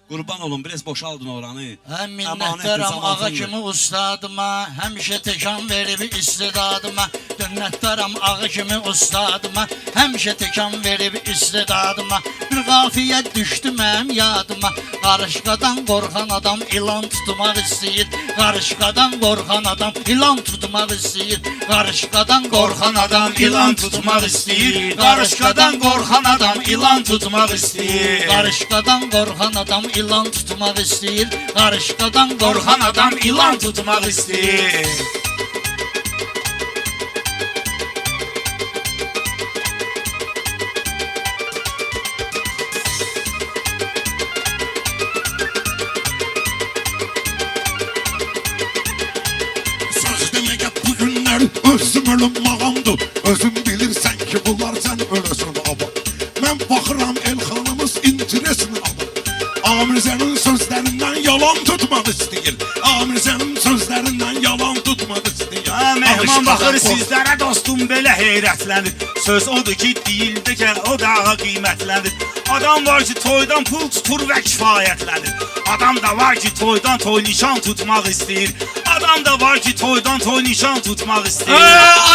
Qurban olun, biraz boşaldın oranı. Həm minnətdaram ağa kimi ustadıma, həmişə təkan verib istidadıma. Minnətdaram ağa kimi ustadıma, həmişə təkan verib istidadıma. Bir qafiyə düşdü mənim yadıma, qarışqadan qorxan adam ilan tutmaq istəyir. Qarışqadan qorxan adam ilan tutmaq istəyir. Qarışqadan qorxan adam ilan tutmaq istəyir. Qarışqadan qorxan adam ilan tutmaq istəyir. Qarışqadan qorxan adam ilan tutmaq istəyir. Qarışqadan qorxan adam ilan tutmaq istəyir. Söz deməyə bu günlər özüm ölüm mağamdır. Özüm bilirsən ki bunlar sən öləsən aba. Mən baxıram Elxanımız interesini aba. Amirzənin sözlərindən yalan tutmaq istəyir. Amirzənin sözlərindən yalan tutmaq istəyir. Mehman baxır sizlərə dostum belə heyrətlənir. Söz odur ki deyildikə o daha qiymətlənir. Adam var ki toydan pul tutur və kifayətlənir. Adam da var ki toydan toy nişan tutmaq istəyir. Adam da var ki toydan toy nişan tutmaq istəyir.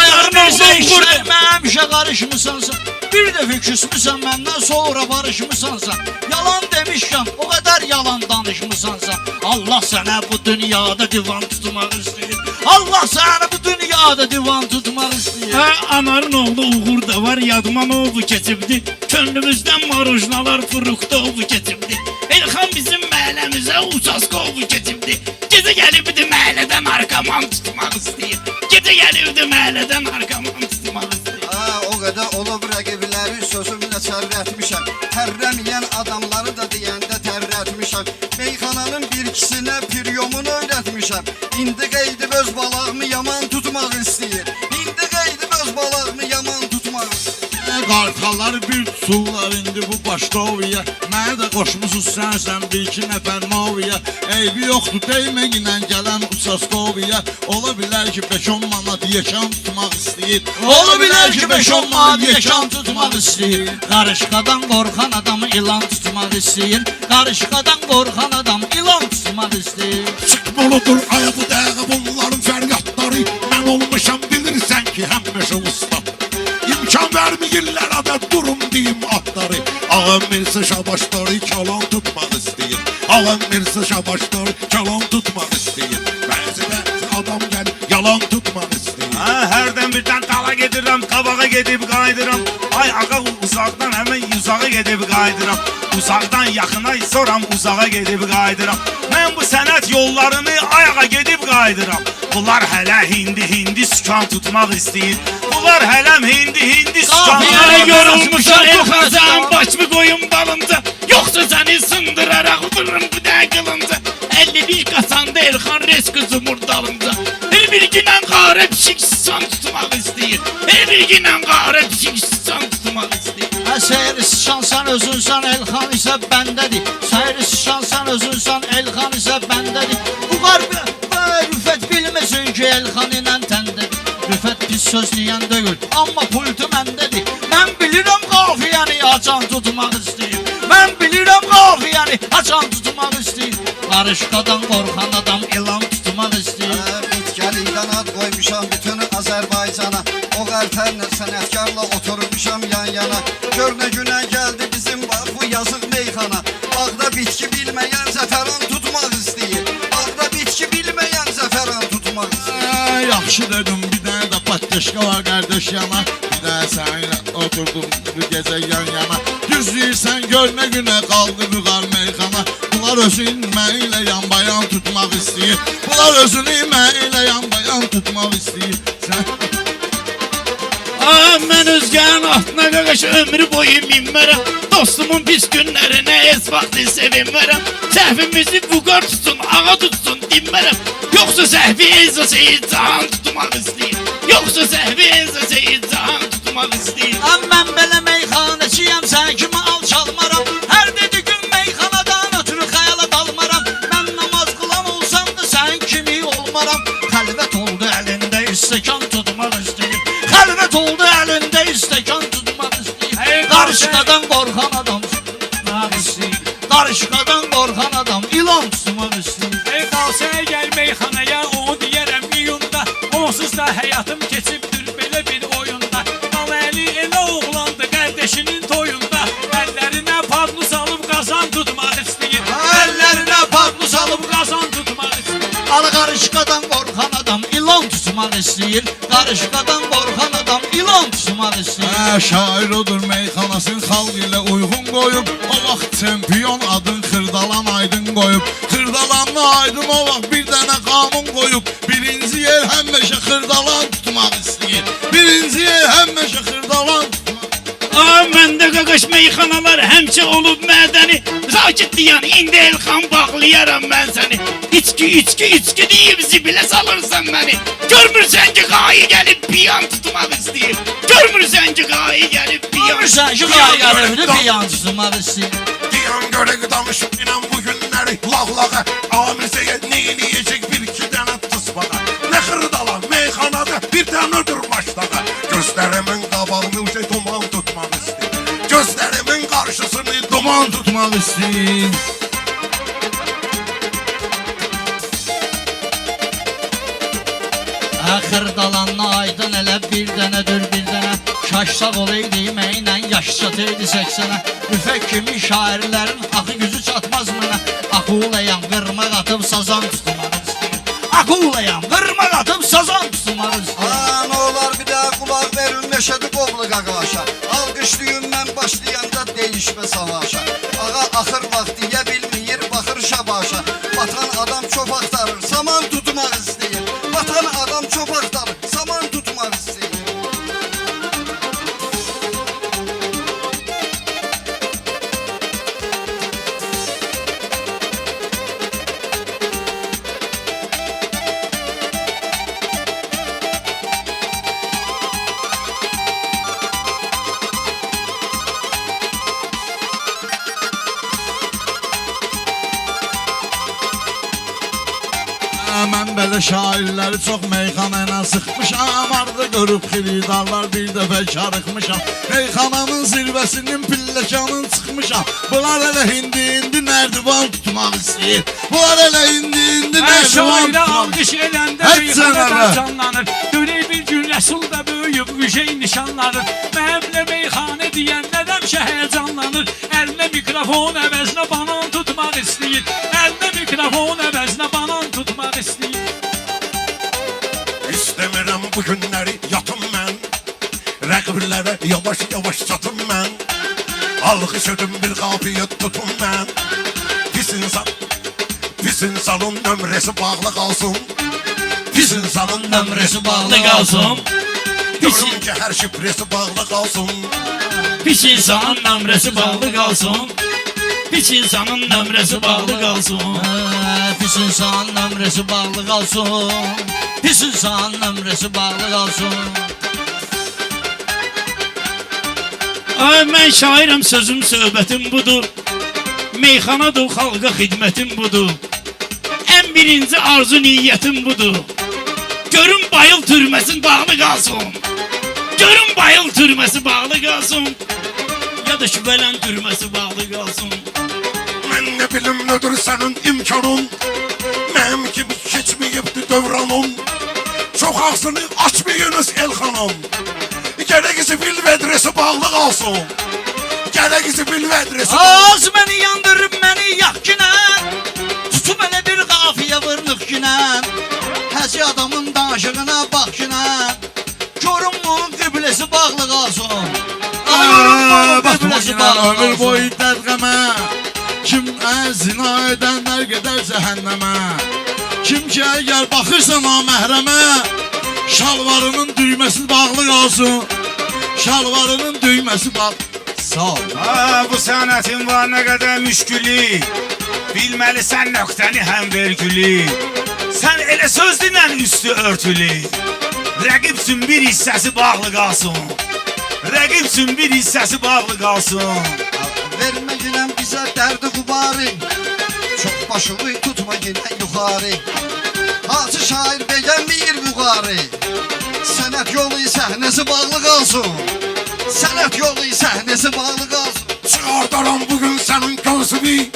Ayağını işlərimə həmişə qarışmısansa, bir dəfə küsmüsən məndən sonra barışmısansa, yalan demişkən o qədər yalan danışmısansa, Allah sənə bu dünyada divan tutmaq istəyir. Allah sənə bu dünyada divan tutmaq istəyir. Anarın oğlu Uğur da var, yadıma ne oldu keçibdi. Könlümüzdən marujnalar fırıqda oldu keçibdi. Elxan bizim məhəlləmizə uçaskovu keçibdi. Gecə gəlibdi məhəllədən arkaman tutmaq istəyir. Gecə gəlibdi məhəllədən arkaman tutmaq istəyir. O qədər olub rəqibləri sözümlə çərrətmişəm. Tərrəməyən adamları da deyəndə tərrətmişəm. Meyxananın bir ikisinə piryomunu öyrətmişəm. İndi qeydib öz balağımı yaman tutmaq istəyir. İndi qeydib öz balağımı yaman tutmaq istəyir. Qartallar bir tuturlar indi bu başdoviyə. Mənə də qoşmusuz sən bir iki nəfər maviyə. Eybi yoxdur deyməginən gələn uçaskoviyə. Ola bilər ki 5-10 manat yekan tutmaq istəyir. Ola bilər ki 5-10 manat yekan tutmaq istəyir. Qarışqadan qorxan adam ilan tutmaq istəyir. Qarışqadan qorxan adam ilan tutmaq istəyir. Çıxmalıdır aya bu dəqiqə bunların fəryadları. Mən olmuşam bilirsən ki həmişə usta. İmkan verməyirlər adə durum deyim atları. Ağam Mirsə Şabaşları kalan tutmaq istəyir. Ağam Mirsə Şabaşları kalan tutmaq istəyir. Bəzi adam gəl yalan tutmaq istəyir. Hərdən birdən dala gedirəm, qabağa gedib qaydıram. Ay ağa uzaqdan həmən uzağa gedib qaydıram. Uzaqdan yaxına soram uzağa gedib qaydıram. Mən bu sənət yollarını ayağa gedib qaydıram. Bunlar hələ hindi sükan tutmaq istəyir. Bunlar hələm hindi sükan tutmaq istəyir. Yorulmuşam Elxan sən başımı qoyum dalınca. Yoxsa səni sındıraraq vururum bu da qılınca. 51 qasanda Elxan res qızımır dalınca. Her bir günən qarə pişik sıçan tutmaq istəyir. Her bir günən qarə pişik sıçan tutmaq istəyir. Seyri sıçan sən özünsən Elxan isə bəndədir. Seyri sıçan sən özünsən Elxan isə bəndədir. Bu qarbi rüfət bilməsin ki Elxan ilə təndədir. Rüfət pis söz deyən deyil, amma pultu məndədir. Mən bilirəm qafiyəni açan tutmaq istəyir. Mən bilirəm qafiyəni açan tutmaq istəyir. Qarışqadan qorxan adam ilan tutmaq istəyir. Bitgəlikdən ad qoymuşam bütün Azərbaycana. O qərtərlə sənətkarla oturmuşam yan yana. Gör nə günə gəldi bizim bax bu yazıq meyxana. Bağda bitki bilməyən zəfəran tutmaq istəyir. Bağda bitki bilməyən zəfəran tutmaq istəyir. Yaxşı dedim, bir dənə də patlaşqa var qardaş yana. Bir dənə səninlə oturdum bu gecə yan yana. Düzləyirsən gör nə günə qaldı büqar meyxana. Bunlar özünü mənlə yan bayan tutmaq istəyir. Bunlar özünü mənlə yan bayan tutmaq istəyir. Mən özgənin altına qaqaş ömrü boyu minmərəm. Dostumun pis günlərinə heç vaxtı sevinmərəm. Səhvimizi vüqar tutsun, ağa tutsun dinmərəm. Yoxsa səhvi Elza Seyid Cahan tutmaq istəyir. Yoxsa səhvi Elza Seyid Cahan tutmaq istəyir. Mən belə meyxanəçiyəm, sən kimi alçalmaram. Hər dedi gün meyxanadan ötürü xəyala dalmaram. Mən namaz qılan olsam da sən kimi olmaram. Xəlvət oldu əlində istəkan tutmaq istəyir. Xəlvət oldu əlində istəkan tutmaq istəyir. Qarışqadan qorxan adam tutmaq istəyir. qarışqadan qorxan adam ilan tutmaq istəyir. Qalsaya gəl meyxanaya, onu deyərəm iyunda. Onsuz da həyatım keçibdir belə bir oyunda. Naməli elə oğlandı qardeşinin toyunda. Əllərinə padlu salıb qazan tutmaq istəyir. Əllərinə padlu salıb Qazan tutmaq istəyir. Al qarışqadan qorxan adam ilan tutmaq istəyir. Qarışqadan qorxan adam ilan tutmaq istəyir. Şair odur meyxanasın xalq ilə uyğun qoyub. O vaxt çempion adın Xırdalan Aydın qoyub. Xırdalanlı Aydın o vaxt bir dənə qanun qoyub. Birinci yer həmişə Xırdalan tutmaq istəyir. Birinci yer həmişə Xırdalan tutmaq. Məndə qaqaş meyxanalar həmçə olub mədəni. Sakit deyən indi Elxan bağlayaram mən səni. İçki deyib zibilə salırsan məni. Görmürsən ki qayı gəlib piyan tutmaq istəyir. Görmürsən ki qayı gəlib piyan. Görürsən ki qayğarıbını piyan tutmaq istəyir. Diyan görək danışıqla bu günləri lağlağa. Amirzəyə neyləyəcək bir iki dənə tısbağa. Nə Xırdalan meyxanada bir dənədir başlağa. Gözlərimin qabağını duman tutmaq istəyir. Gözlərimin qarşısını duman tutmaq istəyir. Xırdalanlı Aydın elə bir dənədir bir dənə. Şaşsaq olaydı yeməklə yaş çatıydı 80-ə. Üfək kimi şairlərin axı gücü çatmaz mənə. Akulayam qırmaq atıb sazan tutmaq istəyir. Akulayam qırmaq atıb sazan tutmaq istəyir. Ne olar bir daha kulak verin Neşeti Qoblu qaqaşa. Alqışlayın mən başlayanda değişmə savaşa. Ağa axır vaxt deyə bilməyir baxır şabaşa. Batan adam çox axtarır saman tutmaq istəyir. Batan adam çox axtarır saman tutmaq istəyir. Mən belə şairləri çox meyxana ilə sıxmışam. Arada görüb xiridarlar bir dəfə karıxmışam. Meyxananın zirvəsinin pilləkanın çıxmışam. Bunlar elə indi nərdivan tutmaq istəyir. Bunlar elə indi nərdivan Şairə tutmaq alqış eləndə Heç meyxanada sənə. canlanır. Dönür bir gün Rəsul da böyüyüb Üşey nişanlanır. Mənimlə meyxanə deyən nədəmşə həyəcanlanır. Əlinə mikrofon əvəzinə banan tutmaq istəyir. Əlinə mikrofon əvəzinə banan tutmaq istəyir. İstəmirəm bu günləri yatım mən. Rəqiblərə yavaş çatım mən. Alqış ödüm bir qafiyyət tutum mən. Pis insanın nömrəsi bağlı qalsın. Pis insanın nömrəsi bağlı qalsın. Görüm ki hər şifrəsi bağlı qalsın. Pis insanın nömrəsi bağlı qalsın. Pis insanın nömrəsi bağlı qalsın. Pis insan nömrəsi bağlı qalsın. Pis insan nömrəsi bağlı qalsın. Mən şairəm sözüm söhbətim budur. Meyxanadır xalqa xidmətim budur. Ən birinci arzu niyyətim budur. Görün bayıl türməsi bağlı qalsın. Görün bayıl türməsi bağlı qalsın. Ya da şübhələn türməsi bağlı qalsın. Mən nə bilim nədir sənin imkanın. Mənim kimi keçməyibdi dövranım. Çox ağzını açmayınız Elxanım. Gərək zivil vedresi bağlı qalsın. Gərək zivil vedresi Az məni yandırıb məni yak günən. Tutum elə bir qafiyə vırnıq günən. Həzi adamın danışığına bax günən. Görün bunun qibləsi bağlı qalsın. Ömür boyu dədqəmə. Kim zina edənlər gedər cəhənnəmə. Kim ki əgər baxırsa naməhrəmə, şalvarının düyməsi bağlı qalsın. Şalvarının düyməsi bağlı. Sağ ol. Bu sənətin var nə qədər müşkülü. Bilməlisən nöqtəni həm vergülü. Sən elə söz dinən üstü örtülü. Rəqibsin bir hissəsi bağlı qalsın. Rəqibsin bir hissəsi bağlı qalsın. Vermə günəm bizə dərdi qubari. Çox başını tutma günə yuxarı. Hacı şair beğenmeyir yuxarı. Sənət yolu səhnəsi bağlı qalsın. Sənət yolu səhnəsi bağlı qalsın. Çıxardaram bugün sənin gözünü.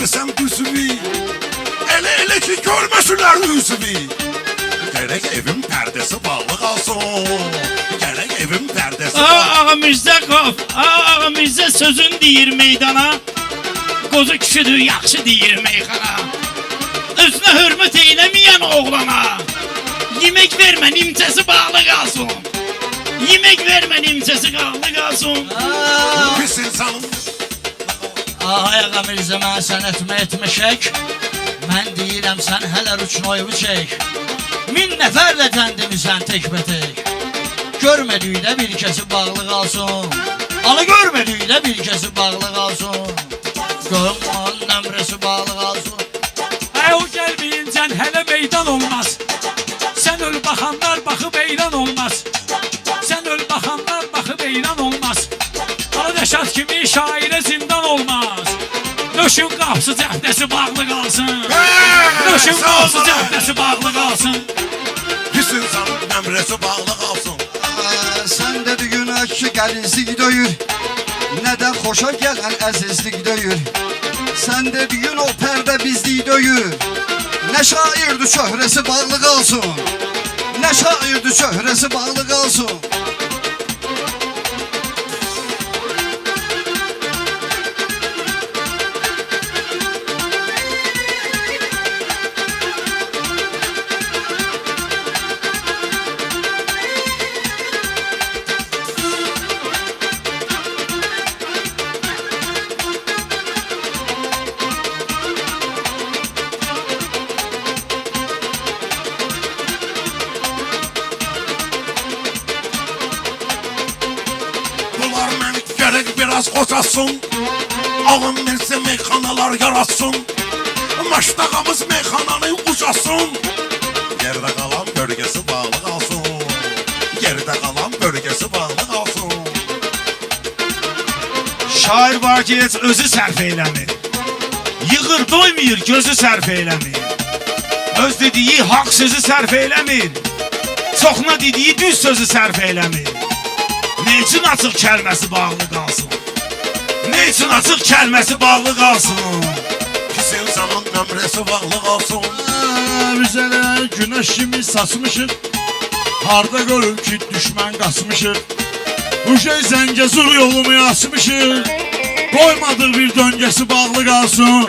demisən düzünü. Elə ki görməsünlər üzünü. Gərək evin pərdəsi bağlı qalsın. Gərək evin pərdəsi bağlı. Ağa Mirzə Qof, ağa Mirzə sözün deyir meydana. Qozu kişidir, yaxşı deyir meyxana. Özünə hörmət eyləməyən oğlana. Yemək vermə, nimçəsi bağlı qalsın. Yemək vermə, nimçəsi bağlı qalsın. Pis insanım. Ağa Mirzə mən sən etmişək. Mən deyirəm sən hələ ruçnoyuvu çək. 1000 nəfərlə təndimisən tək-bətək. Görmədikdə bir kəsi bağlı qalsın. Ana görmədikdə bir kəsi bağlı qalsın. Görmən nəmrəsi bağlı qalsın. O gəlməyincən hələ meydan olmaz. Sən öl baxanlar baxıb eyran olmaz. Sən öl baxanlar baxıb eyran olmaz. Aradaşat kimi şairə zindan olmaz. Nöşün qapısı cəhdəsi bağlı qalsın. Nöşün qapısı cəhdəsi bağlı qalsın. Pis insanın nəmrəsi bağlı qalsın. Sən dediyin ki gəlizlik döyür. Nədən xoşa gələn əzizlik döyür. Sən dediyin o pərdə bizlik döyür. Nə şairdir şöhrəsi bağlı qalsın. Nə şairdir şöhrəsi bağlı qalsın. Bunlar məni gərək biraz qocasın. Ağın Mirzə meyxanalar yaratsın. Maştağımız meyxananı ucasın. Yerdə qalan bölgəsi bağlı qalsın. Yerdə qalan bölgəsi bağlı qalsın. Şair var ki heç özü sərf eyləmir. Yığır doymuyur gözü sərf eyləmir. Öz dediyi haqq sözü sərf eyləmir. Çoxuna dediyi düz sözü sərf eyləmir. Ne üçün açıq kəlməsi bağlı qalsın? Ne üçün açıq kəlməsi bağlı qalsın? Pis insanın nəmrəsi bağlı qalsın. Bizə də günəş kimi saçmışıq. Harda görür ki düşmən qaçmışıq. Bu şey Zəngəzur yolumu açmışıq. Qoymadıq bir döngəsi bağlı qalsın.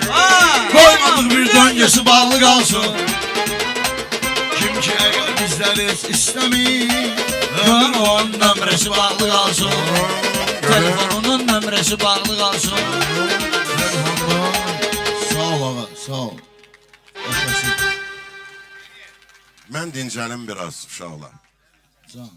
Qoymadıq bir döngəsi bağlı qalsın. Kim ki əgər bizləri heç istəmir. Telefonun nömrəsi bağlı qalsın. Telefonunun nömrəsi bağlı qalsın. Sağ ol ağa, sağ ol. Mən dincəlim biraz uşaqlar. Can.